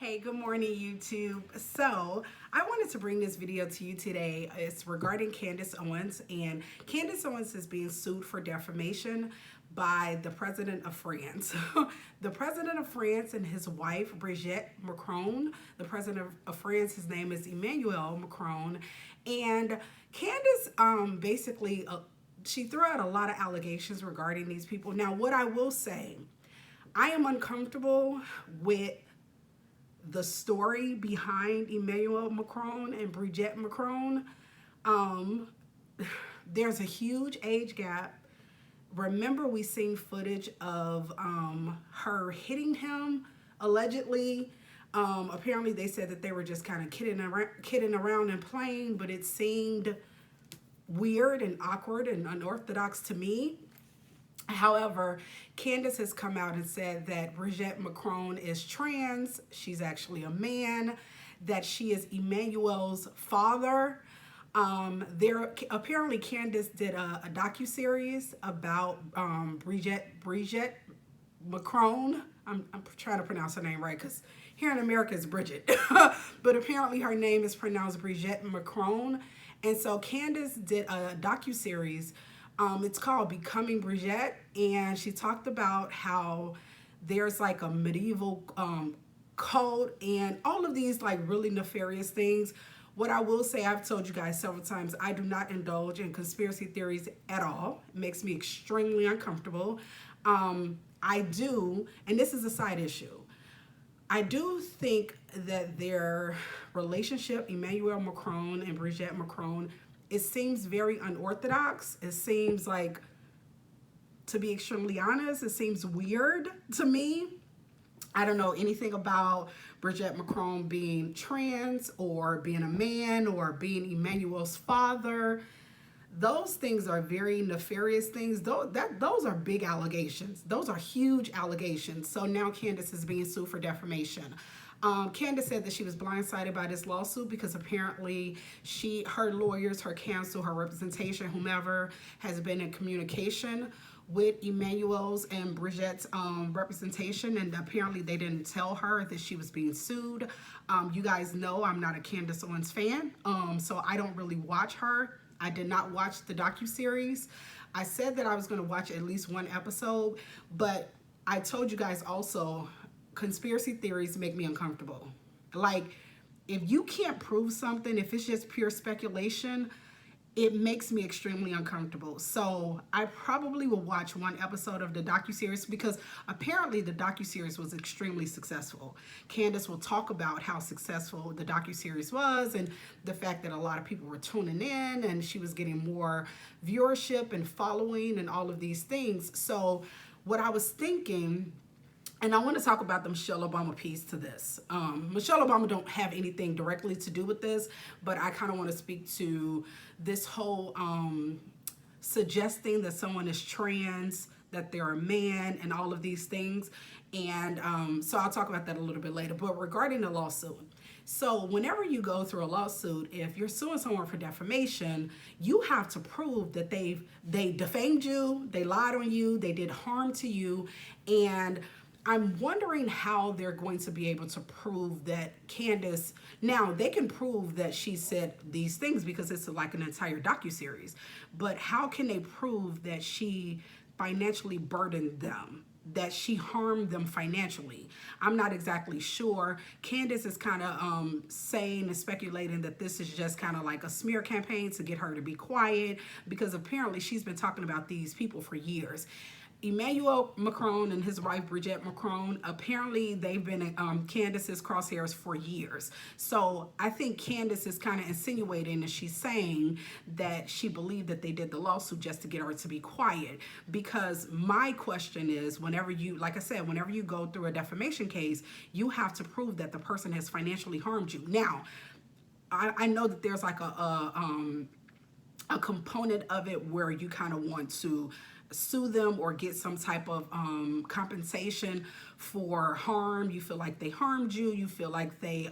Hey, good morning, YouTube. So, I wanted to bring this video to you today. It's regarding Candace Owens, and Candace Owens is being sued for defamation by the president of France. The president of France and his wife, Brigitte Macron. The president of France, his name is Emmanuel Macron. And Candace basically, she threw out a lot of allegations regarding these people. Now, what I will say, I am uncomfortable with the story behind Emmanuel Macron and Brigitte Macron. There's a huge age gap. Remember, we seen footage of her hitting him, allegedly. Apparently, they said that they were just kind of kidding around and playing, but it seemed weird and awkward and unorthodox to me. However, Candace has come out and said that Brigitte Macron is trans. She's actually a man, that she is Emmanuel's father. Apparently Candace did a docuseries about Brigitte Macron. I'm trying to pronounce her name right because here in America it's Bridget. But apparently her name is pronounced Brigitte Macron. And so Candace did a docuseries. It's called Becoming Brigitte, and she talked about how there's like a medieval cult and all of these like really nefarious things. What I will say, I've told you guys several times, I do not indulge in conspiracy theories at all. It makes me extremely uncomfortable. I do, and this is a side issue, I do think that their relationship, Emmanuel Macron and Brigitte Macron, it seems very unorthodox. It seems like, to be extremely honest, it seems weird to me. I don't know anything about Brigitte Macron being trans or being a man or being Emmanuel's father. Those things are very nefarious things. Those are big allegations. Those are huge allegations. So now Candace is being sued for defamation. Candace said that she was blindsided by this lawsuit because apparently her lawyers, her counsel, her representation, whomever, has been in communication with Emmanuel's and Brigitte's representation, and apparently they didn't tell her that she was being sued. You guys know I'm not a Candace Owens fan, so I don't really watch her. I did not watch the docuseries. I said that I was going to watch at least one episode, but I told you guys also, conspiracy theories make me uncomfortable. Like, if you can't prove something, if it's just pure speculation, it makes me extremely uncomfortable. So I probably will watch one episode of the docuseries because apparently the docuseries was extremely successful. Candace will talk about how successful the docuseries was and the fact that a lot of people were tuning in and she was getting more viewership and following and all of these things. So what I was thinking, and I want to talk about the Michelle Obama piece to this. Michelle Obama don't have anything directly to do with this, but I kind of want to speak to this whole suggesting that someone is trans, that they're a man, and all of these things. And so I'll talk about that a little bit later. But regarding the lawsuit, so whenever you go through a lawsuit, if you're suing someone for defamation, you have to prove that they defamed you, they lied on you, they did harm to you, and I'm wondering how they're going to be able to prove that Candace, now they can prove that she said these things because it's like an entire docuseries, but how can they prove that she financially burdened them, that she harmed them financially? I'm not exactly sure. Candace is kind of saying and speculating that this is just kind of like a smear campaign to get her to be quiet because apparently she's been talking about these people for years. Emmanuel Macron and his wife Brigitte Macron, apparently they've been in Candace's crosshairs for years. So I think Candace is kind of insinuating that she's saying that she believed that they did the lawsuit just to get her to be quiet. Because my question is, whenever you, like I said, whenever you go through a defamation case, you have to prove that the person has financially harmed you. Now, I know that there's like a component of it where you kind of want to sue them or get some type of compensation for harm. You feel like they harmed you. You feel like they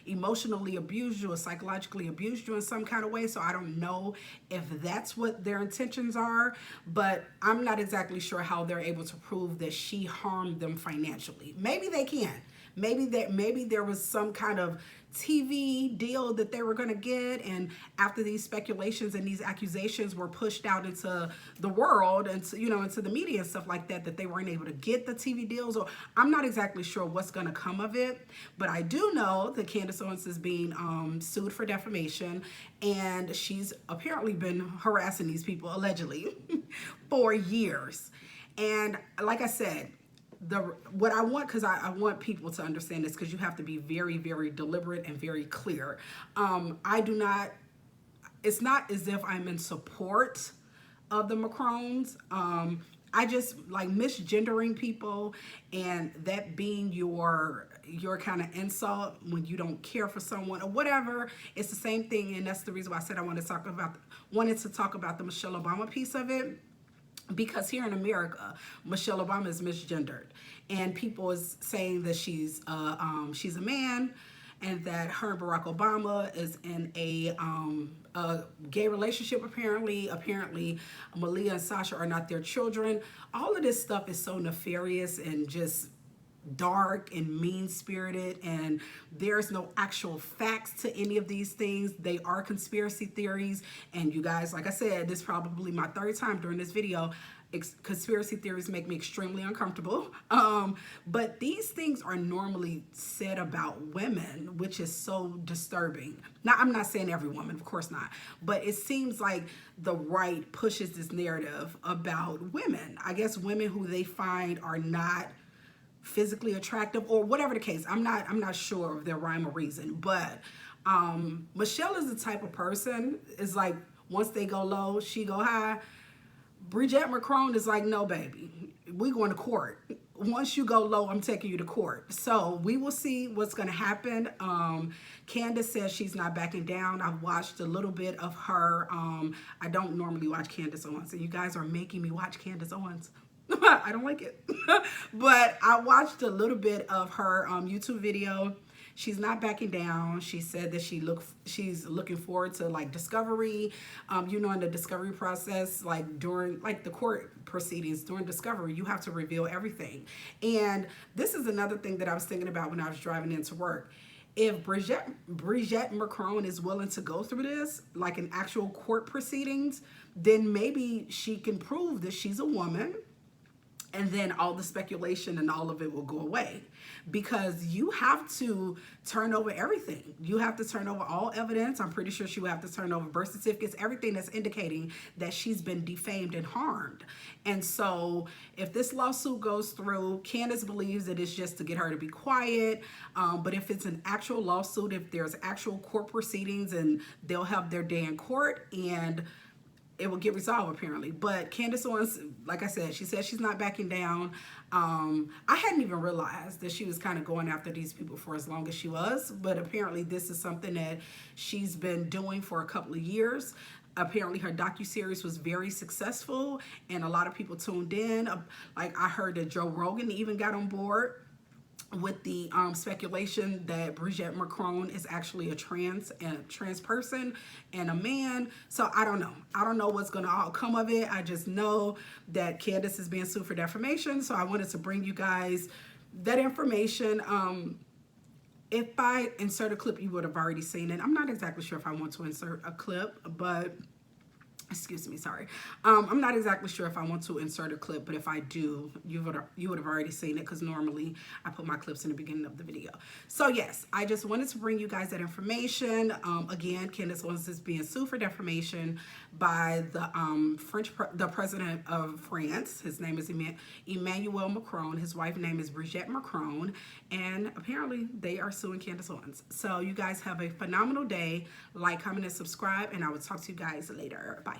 emotionally abused you or psychologically abused you in some kind of way. So I don't know if that's what their intentions are, but I'm not exactly sure how they're able to prove that she harmed them financially. Maybe they can. maybe there was some kind of TV deal that they were going to get, and after these speculations and these accusations were pushed out into the world and into the media and stuff like that, that they weren't able to get the TV deals. Or I'm not exactly sure what's going to come of it, but I do know that Candace Owens is being sued for defamation, and she's apparently been harassing these people allegedly for years. And like I said, what I want, because I want people to understand this, because you have to be very, very deliberate and very clear. It's not as if I'm in support of the Macrones. I just like misgendering people, and that being your kind of insult when you don't care for someone or whatever. It's the same thing, and that's the reason why I said I wanted to talk about the Michelle Obama piece of it. Because here in America, Michelle Obama is misgendered, and people is saying that she's a man, and that her and Barack Obama is in a gay relationship. Apparently, Malia and Sasha are not their children. All of this stuff is so nefarious and just dark and mean-spirited, and there's no actual facts to any of these things. They are conspiracy theories, and you guys, like I said, this is probably my third time during this video. Conspiracy theories make me extremely uncomfortable, but these things are normally said about women, which is so disturbing. Now, I'm not saying every woman, of course not, but it seems like the right pushes this narrative about women. I guess women who they find are not physically attractive, or whatever the case. I'm not sure of their rhyme or reason, but Michelle is the type of person, is like, once they go low, she go high. Bridget Macron is like, no, baby, we going to court. Once you go low, I'm taking you to court. So we will see what's going to happen. Candace says she's not backing down. I've watched a little bit of her. I don't normally watch Candace Owens, and you guys are making me watch Candace Owens. I don't like it. But I watched a little bit of her YouTube video. She's not backing down. She said that she's looking forward to like discovery. In the discovery process, like during like the court proceedings, during discovery, you have to reveal everything. And this is another thing that I was thinking about when I was driving into work. If Bridget Macron is willing to go through this, like an actual court proceedings, then maybe she can prove that she's a woman, and then all the speculation and all of it will go away, because you have to turn over everything. You have to turn over all evidence. I'm pretty sure she will have to turn over birth certificates, everything that's indicating that she's been defamed and harmed. And so if this lawsuit goes through, Candace believes that it's just to get her to be quiet. But if it's an actual lawsuit, if there's actual court proceedings, and they'll have their day in court, and it will get resolved apparently. But Candace Owens, like I said, she said she's not backing down. I hadn't even realized that she was kind of going after these people for as long as she was, but apparently this is something that she's been doing for a couple of years. Apparently her docuseries was very successful, and a lot of people tuned in. Like I heard that Joe Rogan even got on board with the speculation that Bridget Macron is actually a trans person and a man. So I don't know. I don't know what's going to all come of it. I just know that Candace is being sued for defamation. So I wanted to bring you guys that information. If I insert a clip, you would have already seen it. I'm not exactly sure if I want to insert a clip, but excuse me, sorry. I'm not exactly sure if I want to insert a clip, but if I do, you would have already seen it, because normally I put my clips in the beginning of the video. So yes, I just wanted to bring you guys that information. Again, Candace Owens is being sued for defamation by the president of France. His name is Emmanuel Macron. His wife's name is Bridget Macron, and apparently they are suing Candace Owens. So you guys have a phenomenal day. Like, comment, and subscribe, and I will talk to you guys later. Bye.